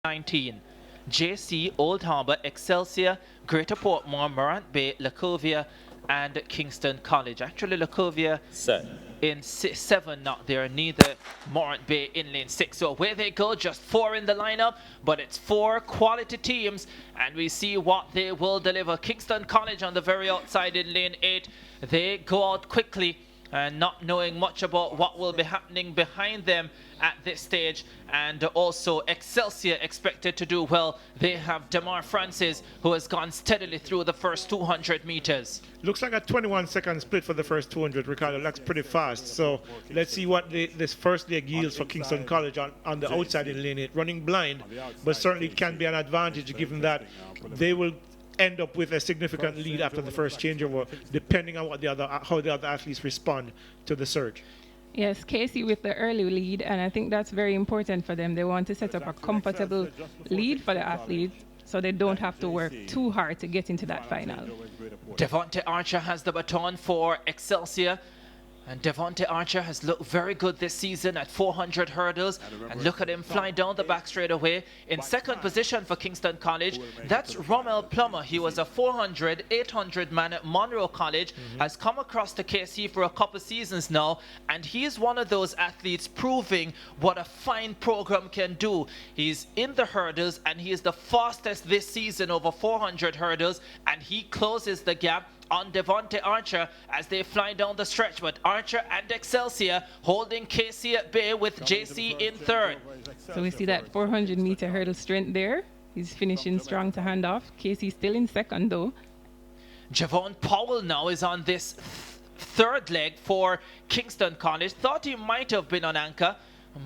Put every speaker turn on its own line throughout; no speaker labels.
19. JC, Old Harbour, Excelsior, Greater Portmore, Morant Bay, Lacovia, and Kingston College. Actually, Lacovia in 7 not there, neither Morant Bay in lane 6. So away they go, just 4 in the lineup, but it's 4 quality teams, and we see what they will deliver. Kingston College on the very outside in lane 8. They go out quickly, not knowing much about what will be happening behind them at this stage. And also Excelsior expected to do well. They have Demar Francis, who has gone steadily through the first 200 meters.
Looks like a 21-second split for the first 200, Ricardo. That's pretty fast. So let's see what this first leg yields for Kingston College on the outside in lane 8. Running blind, but certainly can be an advantage given that they will end up with a significant lead after the first changeover, depending on what how the other athletes respond to the surge.
Yes, Casey with the early lead, and I think that's very important for them. They want to set up a comfortable lead for the athletes so they don't have to work too hard to get into that final.
Devonte Archer has the baton for Excelsior. And Devonte Archer has looked very good this season at 400 hurdles. And look at him fly down the back straight away. In second position for Kingston College, that's Rommel Plummer. He was a 400, 800 man at Monroe College, has come across to KC for a couple seasons now. And he is one of those athletes proving what a fine program can do. He's in the hurdles, and he is the fastest this season over 400 hurdles. And he closes the gap on Devonte Archer as they fly down the stretch, but Archer and Excelsior holding KC at bay with JC in third.
So we see that 400-meter hurdle strength there. He's finishing strong to hand off. KC still in second though.
Javon Powell now is on this third leg for Kingston College. Thought he might have been on anchor,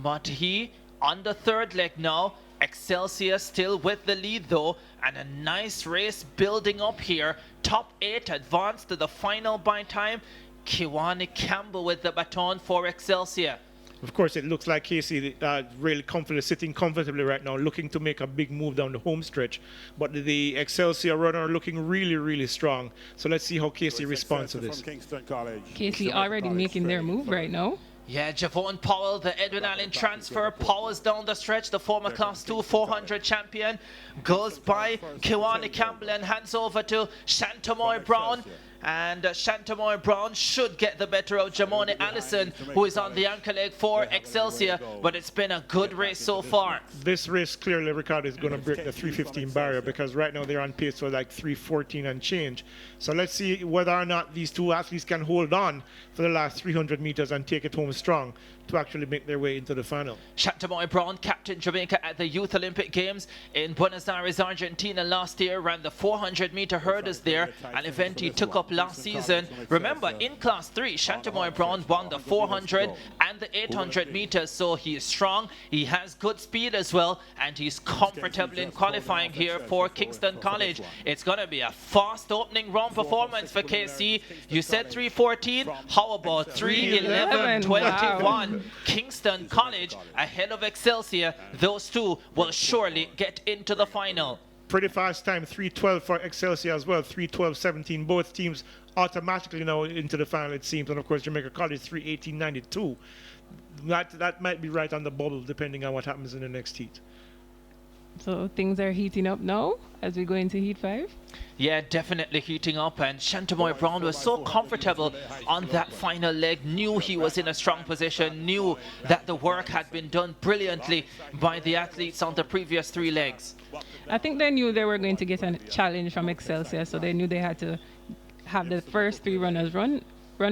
but he on the third leg now. Excelsior still with the lead though, and a nice race building up here. Top 8 advanced to the final by time. Kiwani Campbell with the baton for Excelsior.
Of course, it looks like Casey really comfortable, sitting comfortably right now, looking to make a big move down the home stretch. But the Excelsior runner are looking really, really strong. So let's see how Casey responds to this.
Casey already making their move right now.
Yeah, Javon Powell, the Edwin Allen transfer, powers down the stretch. The former Class 2 400 champion goes by Kiwani Campbell and hands over to Shantamoy Brown. And Shantamoy Brown should get the better of Jamoni Allison, who is on the anchor leg for Excelsior. But it's been a good race so far.
This race clearly, Ricardo, is going to break the 3:15 barrier, because right now they're on pace for like 3:14 and change. So let's see whether or not these two athletes can hold on for the last 300 meters and take it home strong to actually make their way into the final.
Shantamoy Brown, captain Jamaica at the Youth Olympic Games in Buenos Aires, Argentina last year, ran the 400-meter hurdles there, an event he took up last season. Remember, in Class 3, Shantamoy Brown won the 400 and the 800 meters, so he is strong, he has good speed as well, and he's comfortable in qualifying here for Kingston College. It's going to be a fast opening round performance for KC. You said 3:14, how about 3:11:21? Wow. Kingston College ahead of Excelsior. Those two will surely get into the final.
Pretty fast time, 3:12 for Excelsior as well, 3:12:17. Both teams automatically now into the final, it seems. And of course, Jamaica College 3:18:92. That might be right on the bubble, depending on what happens in the next heat.
So things are heating up now as we go into Heat 5.
Yeah, definitely heating up, and Shantamoy Brown was so comfortable on that final leg, knew he was in a strong position, knew that the work had been done brilliantly by the athletes on the previous 3 legs.
I think they knew they were going to get a challenge from Excelsior, so they knew they had to have the first 3 runners run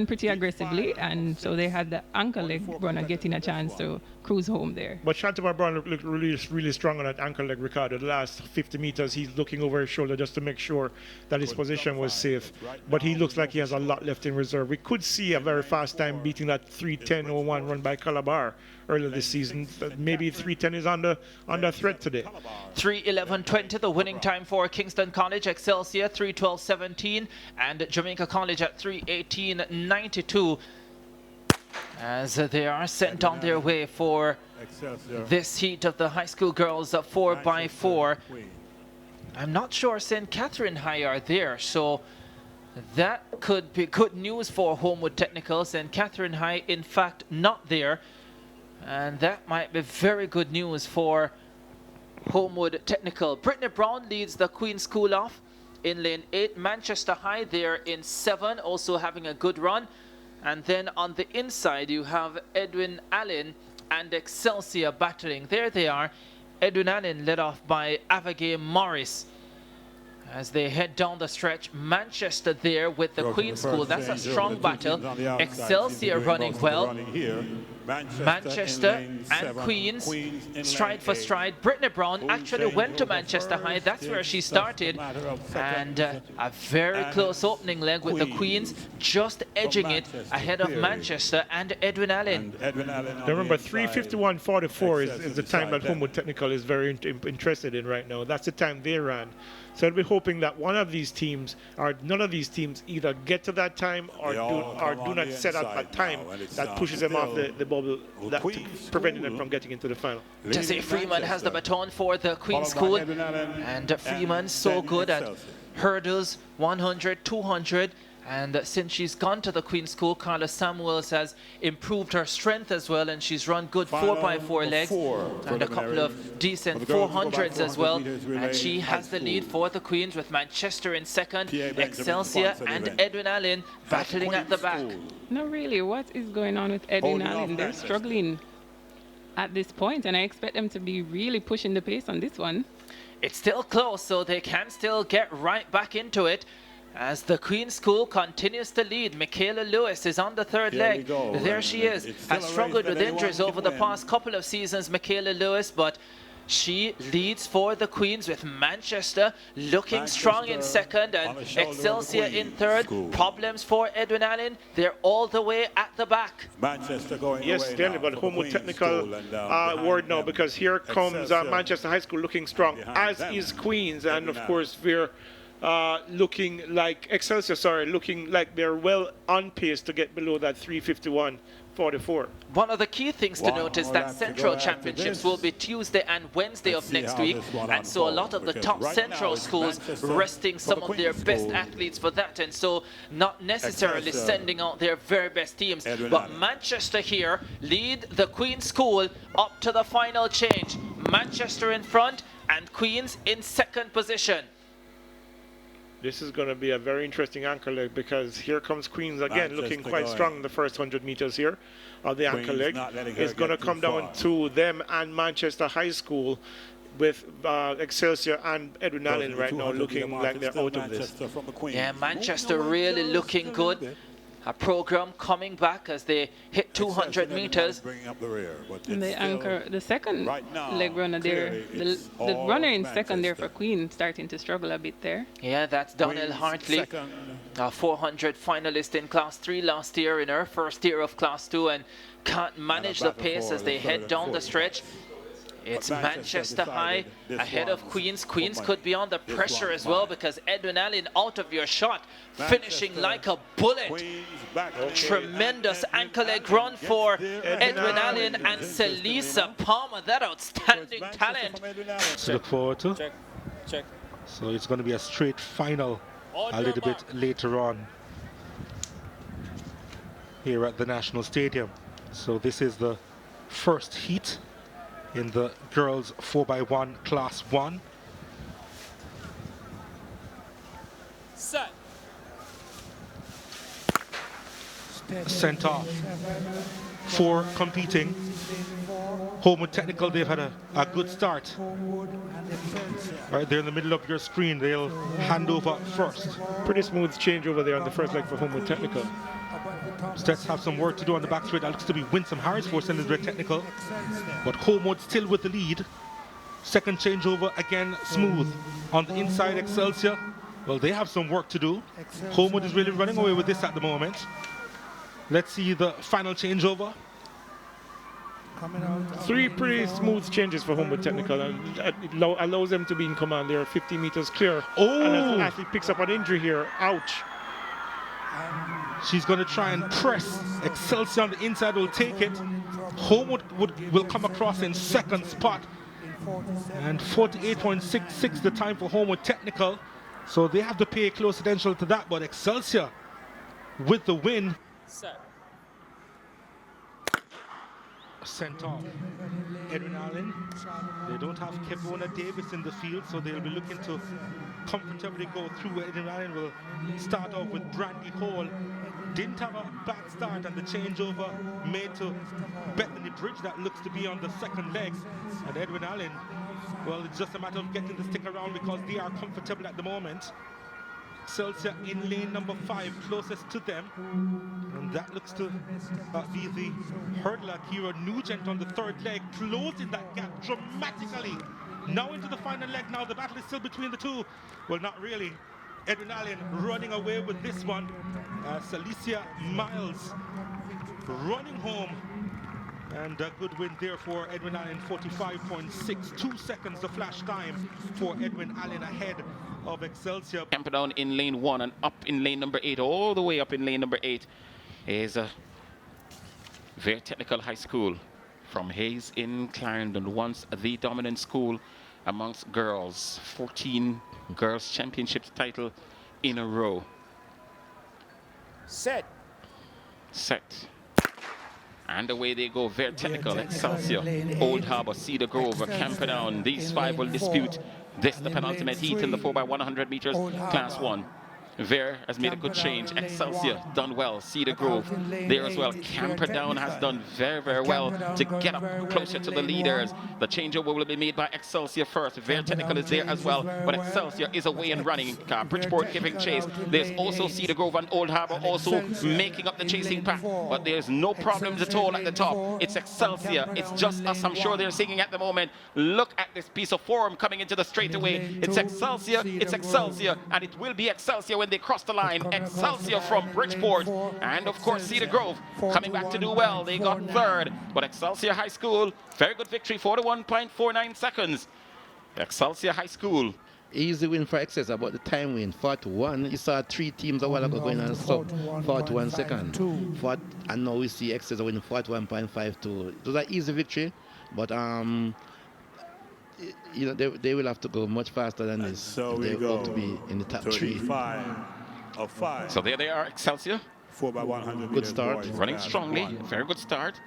pretty aggressively, and so they had the anchor leg runner getting a chance to cruise home there.
But Shantamoy Brown looked really, really strong on that anchor leg, Ricardo. The last 50 meters, he's looking over his shoulder just to make sure that his position was safe. But he looks like he has a lot left in reserve. We could see a very fast time beating that 3:10:01 run by Calabar earlier this season. Maybe 3:10 is under threat today.
3:11:20, the winning time for Kingston College. Excelsior 3:12:17, and Jamaica College at 3:18:92. As they are sent on their way for this heat of the high school girls 4x4. I'm not sure St. Catherine High are there, so that could be good news for Homewood Technical. St. Catherine High, in fact, not there. And that might be very good news for Homewood Technical. Brittany Brown leads the Queen School off in lane 8. Manchester High there in 7, also having a good run. And then on the inside, you have Edwin Allen and Excelsior battling. There they are. Edwin Allen led off by Avagay Morris. As they head down the stretch, Manchester there with the Queen School. That's a strong battle. Excelsior running well. Manchester and Queens, stride for stride. Brittany Brown actually went to Manchester High. That's where she started. And a very close opening leg with the Queens, just edging it ahead of Manchester and Edwin Allen.
Remember, 3:51.44 is the time that Homewood Technical is very interested in right now. That's the time they ran. So I'll be hoping that one of these teams, or none of these teams, either get to that time or do not set up a time that pushes them off the bubble, that preventing them from getting into the final.
Tessie Freeman has the baton for the Queen School, and Freeman so good at hurdles, 100, 200. And since she's gone to the Queen School, Carla Samuels has improved her strength as well, and she's run good 4x4 legs and a couple of decent 400s as well. And she has the lead for the Queens with Manchester in second, Excelsior and Edwin Allen battling at the back.
No, really, what is going on with Edwin Allen? They're struggling at this point, and I expect them to be really pushing the pace on this one.
It's still close, so they can still get right back into it. As the Queen School continues to lead, Michaela Lewis is on the third leg. There she is. Has struggled with injuries over the past couple of seasons, Michaela Lewis, but she leads for the Queens with Manchester looking strong in second and Excelsior in third. Problems for Edwin Allen. They're all the way at the back.
Manchester going yes, clearly, but Homewood Technical word now, because here comes Manchester High School looking strong, as is Queens, and of course we're looking like Excelsior, looking like they're well on pace to get below that 3:51.44.
One of the key things to note is that Central Championships will be Tuesday and Wednesday of next week, and so a lot of the top Central schools resting some of their best athletes for that, and so not necessarily sending out their very best teams. But Manchester here lead the Queen School up to the final change. Manchester in front and Queens in second position.
This is going to be a very interesting anchor leg, because here comes Queens again, looking quite strong in the first 100 meters here of the anchor leg. It's going to come down to them and Manchester High School, with Excelsior and Edwin Allen right now looking like they're out of this.
Yeah, Manchester really looking good. A program coming back as they hit 200 meters.
And the anchor, the second leg runner there, the runner in second there for Queen, starting to struggle a bit there.
Yeah, that's Donnell Hartley, a 400 finalist in Class 3 last year in her first year of Class 2, and can't manage the pace as they head down the stretch. It's Manchester High ahead of Queens. Queens could be under pressure as well, because Edwin Allen out of your shot, finishing like a bullet. Tremendous ankle leg run for Edwin Allen and Celisa Palmer, that outstanding talent.
To look forward to. Check. So it's going to be a straight final a little bit later on here at the National Stadium. So this is the first heat in the girls 4x1 Class 1.
Set.
Sent off. 4 competing. Homewood Technical, they've had a good start. Right there in the middle of your screen, they'll hand over first.
Pretty smooth change over there on the first leg for Homewood Technical.
Stets have some work to do on the back straight. That looks to be Winsome Harris for sending the Technical. But Homewood still with the lead. Second changeover, again smooth. On the inside, Excelsior, well, they have some work to do. Homewood is really running away with this at the moment. Let's see the final changeover.
3 pretty smooth changes for Homewood Technical, and it allows them to be in command. They're 50 meters clear.
Oh!
And as the athlete picks up an injury here, ouch.
She's going to try and press. Excelsior on the inside will take it. Homewood will come across in second spot. And 48.66 the time for Homewood Technical. So they have to pay close attention to that. But Excelsior with the win.
Set.
sent off. Edwin Allen, they don't have Kevona Davis in the field, so they'll be looking to comfortably go through. Edwin Allen will start off with Brandy Hall. Didn't have a bad start, and the changeover made to Bethany Bridge that looks to be on the second leg. And Edwin Allen, well, it's just a matter of getting the stick around because they are comfortable at the moment. Excelsior in lane number 5, closest to them. And that looks to be the hurdler, Kira Nugent, on the third leg, closing that gap dramatically. Now into the final leg. Now the battle is still between the two. Well, not really. Edwin Allen running away with this one. Celicia Miles running home. And a good win there for Edwin Allen, 45.62 seconds the flash time for Edwin Allen ahead of Excelsior.
Camperdown in lane 1 and up in lane number 8, all the way up in lane number 8 is a very technical high school from Hayes in Clarendon, once the dominant school amongst girls. 14 girls championships title in a row.
Set.
And away they go, very technical. Excelsior, Old Harbour, Cedar Grove, Camperdown. These 5 will dispute this, the penultimate heat in the 4x100 meters, Class 1. Ver has made a good change. Excelsior done well. Cedar Grove there as well. Camperdown has done very, very well to get up closer to the leaders. The changeover will be made by Excelsior first. Very technical is there as well, but Excelsior is away and running. Bridgeport giving chase. There's also Cedar Grove and Old Harbour also making up the chasing pack, but there's no problems at all at the top. It's Excelsior. It's just us. I'm sure they're singing at the moment. Look at this piece of form coming into the straightaway. It's Excelsior. It's Excelsior, and it will be Excelsior when they cross the line. Excelsior from Bridgeport, and of course Cedar Grove coming back to do well. They got third, but Excelsior High School, very good victory, 41.49 seconds. Excelsior High School.
Easy win for Excelsior, about the time win, 41. You saw 3 teams a while ago going on sub 41 second. And now we see Excelsior winning 41.52. It was an easy victory, but you know, they will have to go much faster than this.
So
they
go
hope to be in the top 3.
5 of 5.
So there they are, Excelsior.
4x100.
Good start.
Running strongly, very good start.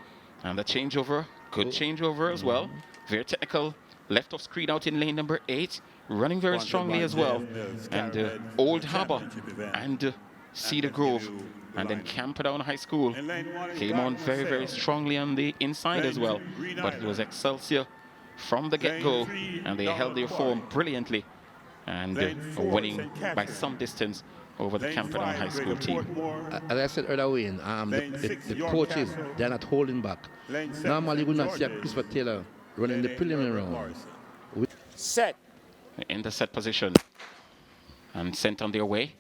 And the changeover, good changeover as well. Very technical, left off screen out in lane number 8. Running very strongly as well. And Old Harbour and Cedar Grove. And then Camperdown High School came on very, very strongly on the inside as well. But it was Excelsior from the get-go, and they held their form brilliantly and winning by some distance over the Camperdown High School team.
As I said earlier, the coaches, they're not holding back. Normally, you would not see a Christopher Taylor running the preliminary round.
Set.
In the set position and sent on their way.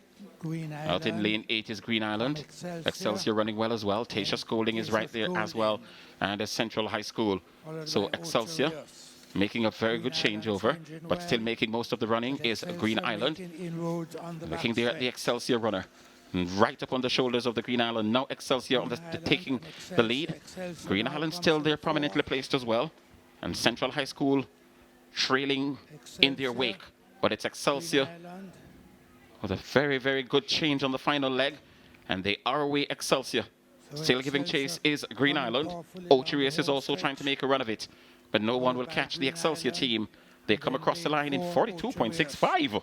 Out in lane 8 is Green Island. Excelsior running well as well. Tasha Scolding is right there as well, and a Central High School. So Excelsior making a very good changeover, but still making most of the running is Green Island. Looking there at the Excelsior runner, right up on the shoulders of the Green Island. Now Excelsior on taking the lead. Green Island still there prominently placed as well, and Central High School trailing in their wake. But it's Excelsior with a very, very good change on the final leg, and they are away. Excelsior still giving chase is Green Island. Ocherius is also trying to make a run of it, but no one will catch the Excelsior team. They come across the line in 42.65.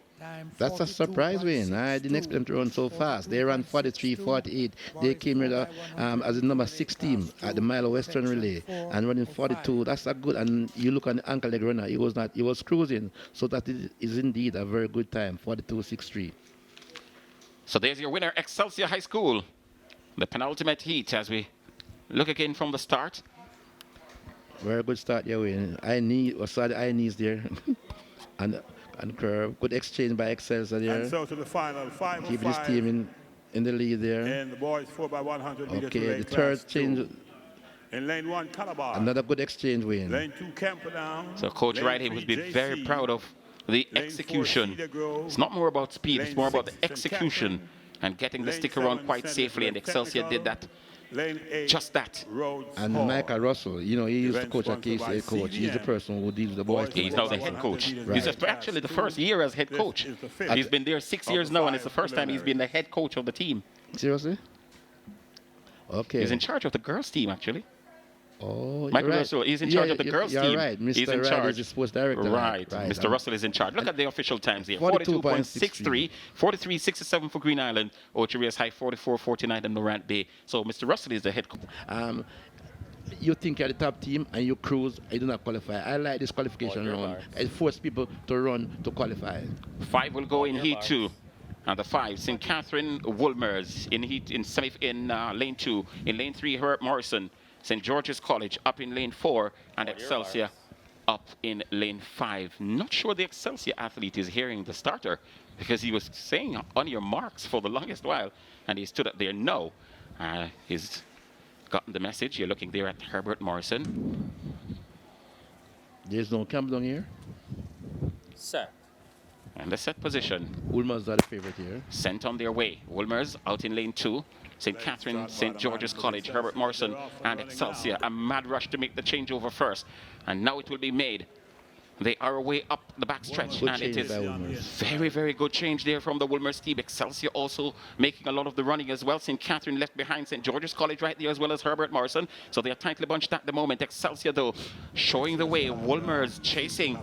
That's a surprise win. I didn't expect them to run so fast. They ran 43.48. They came here as the number 6 team at the Mile Western Relay and running 42. That's a good. And you look on the ankle leg runner, he was cruising. So that is indeed a very good time, 42.63.
So there's your winner, Excelsior High School. The penultimate heat as we look again from the start.
Very good start, yeah, win. I saw the eye knees there. and curve. Good exchange by Excelsior there.
And so to the final, 5
Keep this team in the lead there.
And the boys 4x100 meters.
Okay, the third change.
In lane 1, Calabar.
Another good exchange win.
Lane 2, Camperdown.
So Coach Riley would be very proud of the execution. It's not more about speed, it's more about the execution and getting the stick around quite safely, and Excelsior did that. Just that.
And Michael Russell, you know, he used to coach at KCA coach. He's the person who deals with the boys.
He's now the head coach.
Right.
This is actually the first year as head coach. He's been there 6 years now, and it's the first time he's been the head coach of the team.
Seriously? Okay.
He's in charge of the girls team, actually.
Oh,
Michael
right.
Russell is in charge of the girls
you're
team.
right. Mr.
He's in
Right
charge.
is the sports director.
Right. Mr. Russell is in charge. Look at the official times here.
42.63.
43.67 for Green Island. Ocheria's High 44.49 in Morant Bay. So Mr. Russell is the head coach.
You think you're the top team and you cruise, you do not qualify. I like this qualification round. It forces people to run to qualify.
5 will go in Heat 2. And the 5, St. Catherine Woolmers in lane 2. In lane 3, Herbert Morrison. St. George's College up in lane 4. And Excelsior up in lane 5. Not sure the Excelsior athlete is hearing the starter because he was saying on your marks for the longest while. And he stood up there. No. He's gotten the message. You're looking there at Herbert Morrison.
There's no camp down here.
Set.
And the set position.
Woolmers are the favorite here.
Sent on their way. Woolmers out in lane 2. St. Catherine, St. George's College, Herbert Morrison, and Excelsior. A mad rush to make the changeover first. And now it will be made. They are away up the backstretch, and it is very, very good change there from the Woolmers team. Excelsior also making a lot of the running as well. St. Catherine left behind St. George's College right there as well as Herbert Morrison. So they are tightly bunched at the moment. Excelsior, though, showing the way. Woolmers chasing.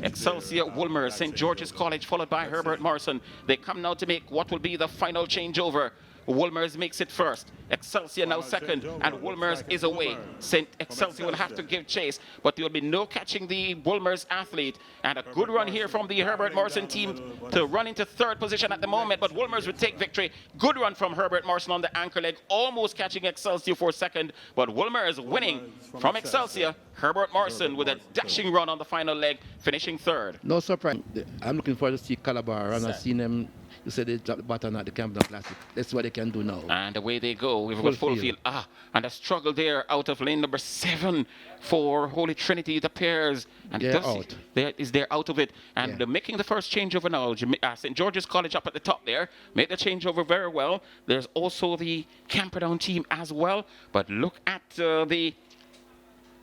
Excelsior, Woolmers, St. George's College, followed by Herbert Morrison. They come now to make what will be the final changeover. Woolmers makes it first. Excelsior now second, and Woolmers is away. St. Excelsior will have to give chase, but there will be no catching the Woolmers athlete. And a good run here from the Herbert Morrison team to run into third position at the moment, but Woolmers would take victory. Good run from Herbert Morrison on the anchor leg, almost catching Excelsior for second, but Woolmers winning from Excelsior. Herbert Morrison with a dashing run on the final leg, finishing third.
No surprise. I'm looking forward to see Calabar, and I've seen them. You said they dropped the button at the Campbell Classic. That's what they can do now.
And away they go. We've got full field. And a struggle there out of lane number 7 for Holy Trinity, the pairs. And
they're out.
They're out of it. And they're making the first changeover now. St. George's College up at the top there. Made the changeover very well. There's also the Camperdown team as well. But look at the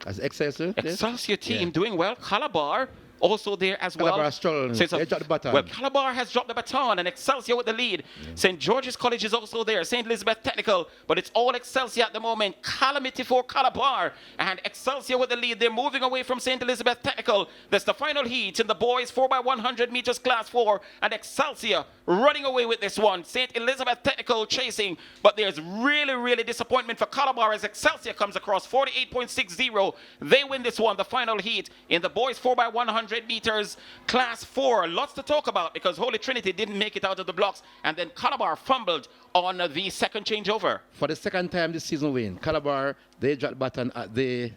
Excelsior team doing well. Calabar also there as well.
Calabar struggling. They dropped the baton.
Well, Calabar has dropped the baton, and Excelsior with the lead. St. George's College is also there. St. Elizabeth Technical, but it's all Excelsior at the moment. Calamity for Calabar, and Excelsior with the lead. They're moving away from St. Elizabeth Technical. That's the final heat in the boys 4x100 meters class 4, and Excelsior running away with this one. St. Elizabeth Technical chasing, but there's really disappointment for Calabar as Excelsior comes across 48.60. They win this one, the final heat in the boys 4x100 meters class 4. Lots to talk about because Holy Trinity didn't make it out of the blocks, and then Calabar fumbled on the second changeover.
For the second time this season win, Calabar, they dropped the button at the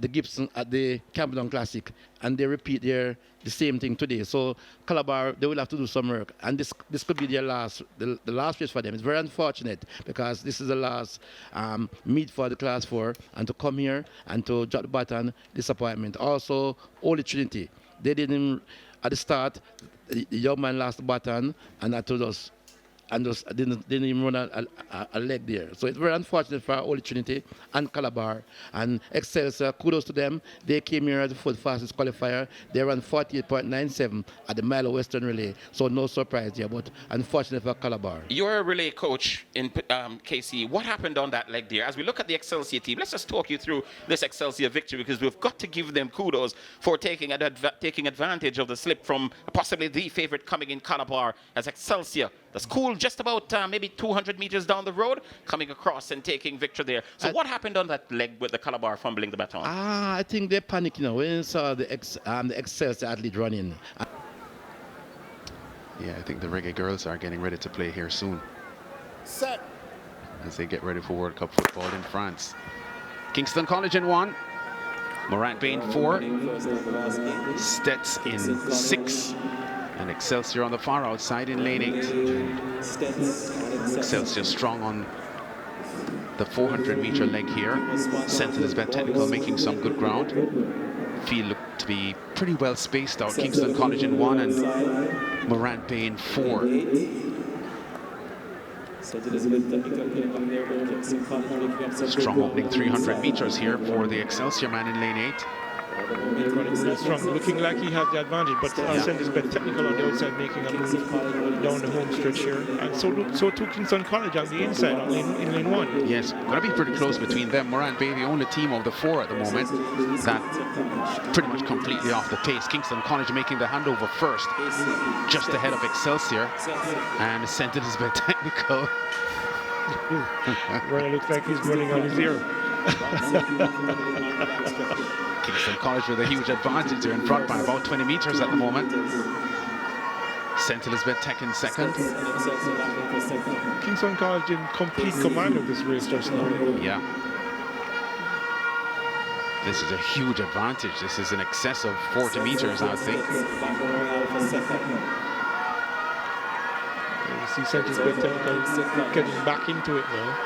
Gibson, at the Campbell Classic, and they repeat the same thing today. So Calabar, they will have to do some work, and this could be their last race for them. It's very unfortunate because this is the last meet for the class 4, and to come here and to drop the button, disappointment. Also, Holy Trinity, they didn't at the start. The young man lost the button, and that told us. And just didn't even run a leg there. So it's very unfortunate for Holy Trinity and Calabar. And Excelsior, kudos to them. They came here as the fourth fastest qualifier. They ran 48.97 at the Mile Western Relay. So no surprise there, but unfortunate for Calabar.
You're a relay coach in KC. What happened on that leg there? As we look at the Excelsior team, let's just talk you through this Excelsior victory because we've got to give them kudos for taking advantage of the slip from possibly the favorite coming in Calabar as Excelsior. The school just about maybe 200 meters down the road, coming across and taking victory there. So what happened on that leg with the Calabar fumbling the baton?
I think they're panicking now when they saw the Excelsior athlete running.
Yeah, I think the Reggae girls are getting ready to play here soon.
Set.
As they get ready for World Cup football in France. Kingston College in 1. Morant Bay in 4. Stets in 6. And Excelsior on the far outside in lane 8. Excelsior strong on the 400-meter leg here. St. Elizabeth Technical making some good ground. Field looked to be pretty well spaced out. Kingston College in 1 and Morant Bay in 4. Strong opening 300 meters here for the Excelsior man in lane 8.
Running real strong, looking like he has the advantage, but Center's been technical on the outside, making a move down the home stretch here. And so too Kingston College on the inside in lane 1.
Yes, going to be pretty close between them. Morant Bay, the only team of the 4 at the moment that pretty much completely off the pace. Kingston College making the handover first, just ahead of Excelsior, and St. Elizabeth Technical.
Well, it looks like he's running on his ear.
Kingston College with a huge advantage. They're in front by about 20 meters at the moment. St. Elizabeth Tech in second.
Kingston College in complete command of this race just now.
Yeah. This is a huge advantage. This is in excess of 40 meters, I think.
You see St. Elizabeth Technical getting back into it now.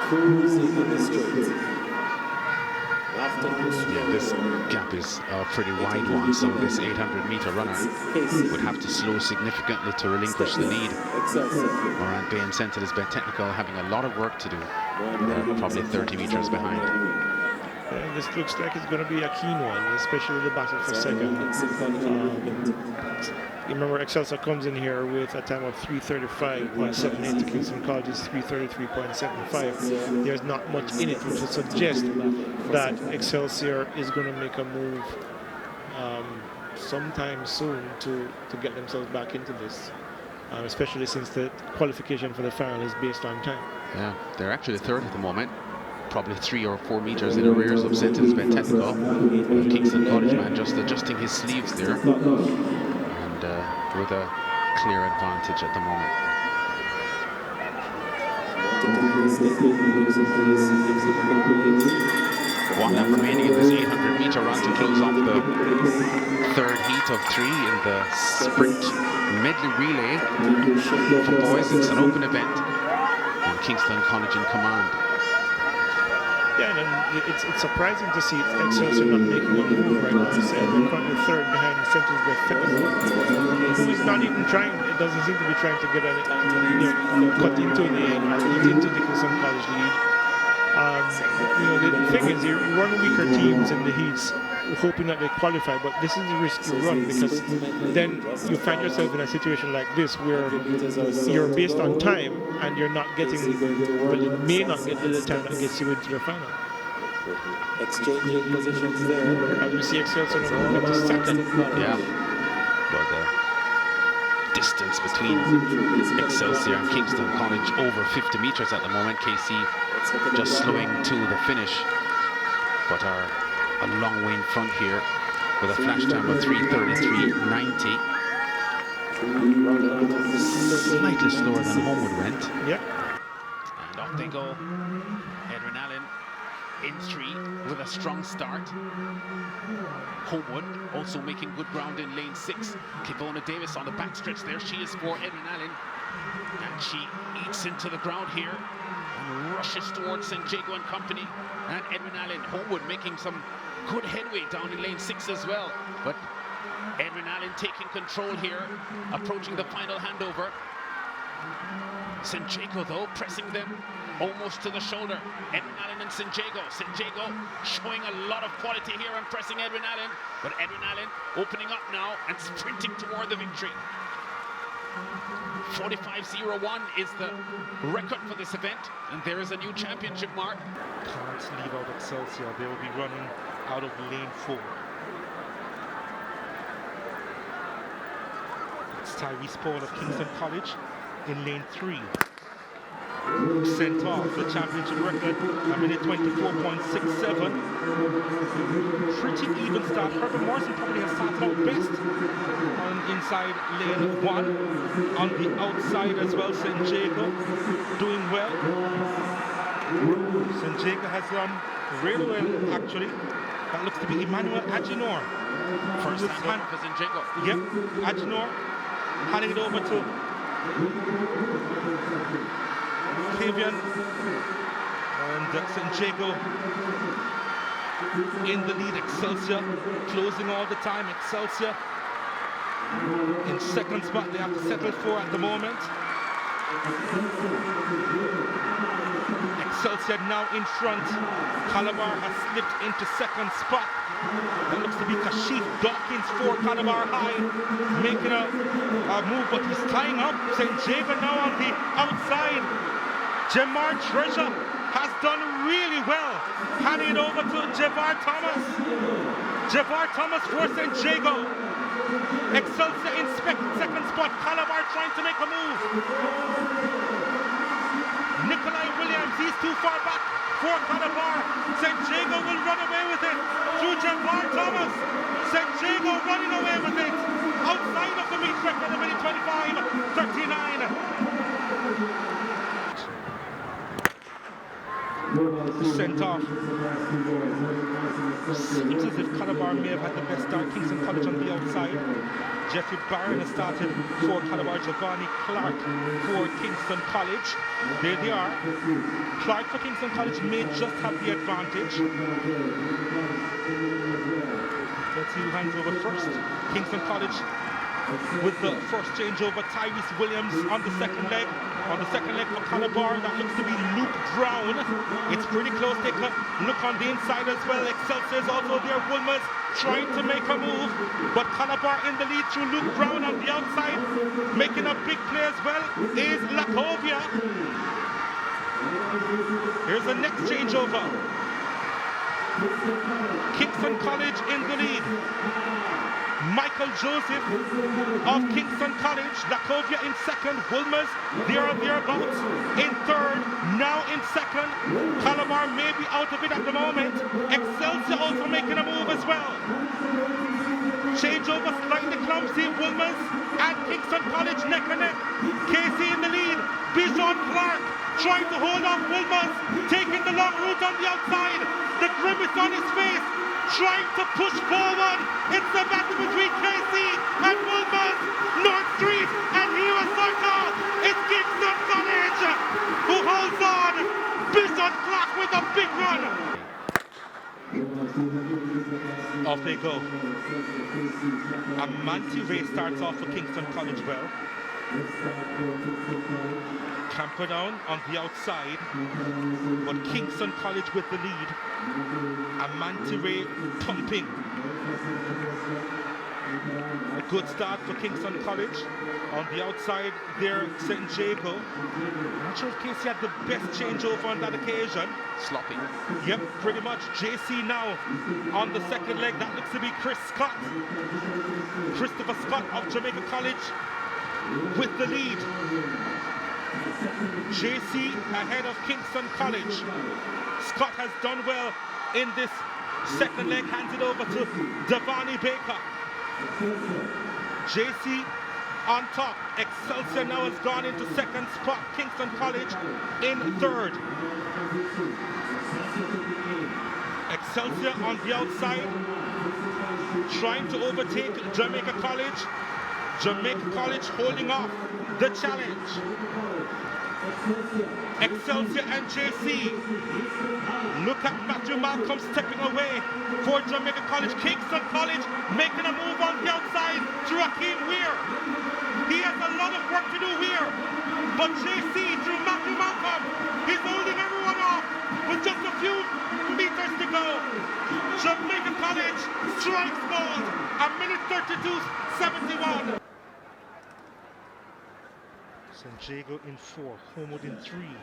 Yeah, this gap is a pretty wide one, so this 800-meter runner would have to slow significantly to relinquish the lead. Morant Bay and St. Elizabeth Technical having a lot of work to do. They're probably 30 meters behind.
Yeah, this looks like it's going to be a keen one, especially the battle for second. You remember Excelsior comes in here with a time of 3:35.78 to Kingston College's 3:33.75. There's not much in it, which would suggest that Excelsior is going to make a move sometime soon to get themselves back into this, especially since the qualification for the final is based on time.
Yeah, they're actually third at the moment. Probably 3 or 4 meters in arrears of St. Elizabeth Technical. Kingston College man just adjusting his sleeves there. And with a clear advantage at the moment. One lap remaining in this 800-meter run to close off the third heat of 3 in the sprint medley relay. For boys, it's an open event. And Kingston College in command.
Yeah, and it's surprising to see Excelsior not making a move right now. They're currently third behind St. Elizabeth Technical, who is not even trying. It doesn't seem to be trying to get cut into the Kingston College lead. The thing is, you run weaker teams in the heats, hoping that they qualify, but this is the risk you run, because then you find yourself in a situation like this where you're based on time and you're not getting, well, you may not get the time that gets you into the final.
Exchanging positions there.
As we see Excelsior moving to second.
Yeah, but the distance between Excelsior and Kingston College over 50 meters at the moment. KC just slowing to the finish, but are a long way in front here with a flash time of 3:33.90. Slightly slower than Homewood went.
Yep.
And off they go. Edwin Allen in 3 with a strong start. Homewood also making good ground in lane 6. Kibona Davis on the backstretch there. She is for Edwin Allen. And she eats into the ground here and rushes towards St. Jago and Company. And Edwin Allen, Homewood making some good headway down in lane 6 as well. But Edwin Allen taking control here, approaching the final handover. St. Jago, though, pressing them almost to the shoulder. Edwin Allen and St. Jago. St. Jago showing a lot of quality here and pressing Edwin Allen. But Edwin Allen opening up now and sprinting toward the victory. 45.01 is the record for this event, and there is a new championship mark.
Can't leave out Excelsior. They will be running out of lane 4. It's Tyrese Paul of Kingston College in lane 3. Sent off the championship record, a minute 24.67. Pretty even start. Herbert Morrison probably has started out best on inside lane 1. On the outside as well, St. Jago doing well. St. Jago has done really well, actually. That looks to be Emmanuel Aginor.
First time for St. Jago.
Yep, Aginor handing it over to Kavian, and St. Jago in the lead. Excelsior closing all the time. Excelsior in second spot. They have to settle for at the moment. Excelsior now in front. Calabar has slipped into second spot. That looks to be Kashif Dawkins for Calabar High, making a move, but he's tying up. St. Jago now on the outside. Jamar Treasure has done really well. Handing it over to Javar Thomas. Javar Thomas for St. Jago. Excelsior in second spot. Calabar trying to make a move. Nikolai Williams, he's too far back for Calabar. St. Jago will run away with it through Javar Thomas. St. Jago running away with it outside of the meet record of 25:39. Sent off. Seems as if Calabar may have had the best start. Kingston College on the outside. Jeffrey Barron has started for Calabar. Giovanni Clark for Kingston College. There they are. Clark for Kingston College may just have the advantage. Let's see who hands over first. Kingston College with the first changeover. Tyrese Williams on the second leg. On the second leg for Calabar, that looks to be Luke Brown. It's pretty close. Take a look on the inside as well. Excelsior is also there. Wolmer's trying to make a move, but Calabar in the lead through Luke Brown on the outside. Making a big play as well is Lacovia. Here's the next changeover. Kingston College in the lead. Michael Joseph of Kingston College. Lacovia in second. Wolmer's there or thereabouts in third. Now in second. Calabar may be out of it at the moment. Excelsior also making a move as well. Changeover slightly clumsy. Wolmer's and Kingston College neck and neck. Casey in the lead. Bijan Clark trying to hold off Wolmer's. Taking the long route on the outside. The grimace on his face. Trying to push forward. It's the battle between Casey and Wolmer's. North Street and Hero Circle. It's Kingston College who holds on. Bishop Clark with a big run. Off they go. Amanti Ray starts off for Kingston College well. Camperdown on the outside, but Kingston College with the lead. Amanti Ray pumping. A good start for Kingston College. On the outside there, St. Jago. I'm not sure if Casey had the best changeover on that occasion.
Sloppy.
Yep, pretty much. JC now on the second leg. That looks to be Chris Scott. Christopher Scott of Jamaica College with the lead. JC ahead of Kingston College. Scott has done well in this second leg. Hands it over to Devani Baker. JC on top. Excelsior now has gone into second spot. Kingston College in third. Excelsior on the outside, trying to overtake Jamaica College. Jamaica College holding off the challenge. Excelsior and JC. Look at Matthew Malcolm stepping away for Jamaica College. Kingston College making a move on the outside to Raheem Weir. He has a lot of work to do here, but JC through Matthew Malcolm, he's holding everyone off with just a few meters to go. Jamaica College strikes gold. A minute 32:71. St. Jago in 4, Homewood in 3,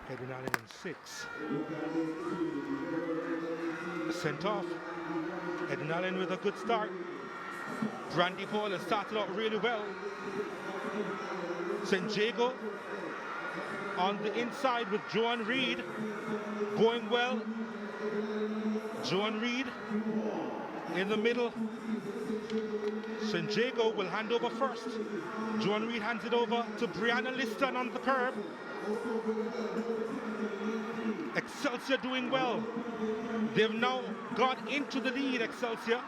Heading Allen in 6. Sent off. Heading Allen with a good start. Brandy Hall has started out really well. St. Jago on the inside with Joan Reed going well. Joan Reed in the middle. St. Jago will hand over first. Joan Reed hands it over to Brianna Liston on the curb. Excelsior doing well. They've now got into the lead, Excelsior.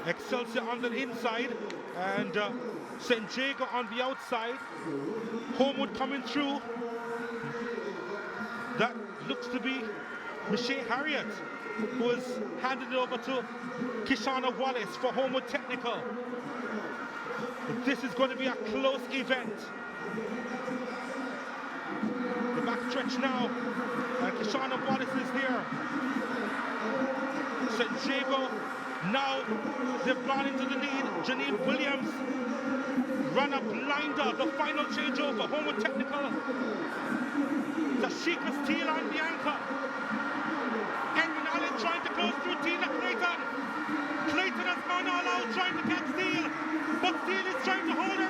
Excelsior on the inside and St. Jago on the outside. Homewood coming through. That looks to be Michelle Harriet, who has handed it over to Kishana Wallace for Homewood Technical. But this is going to be a close event. The backstretch now, and Kishana Wallace is there. St. Jago now they've gone into the lead. Janine Williams run a blinder. The final changeover. Homewood Technical. Tashika Steele on the anchor. Edwin Allen trying to close through Tina Clayton. Clayton has gone all out trying to catch Steele, but Steele is trying to hold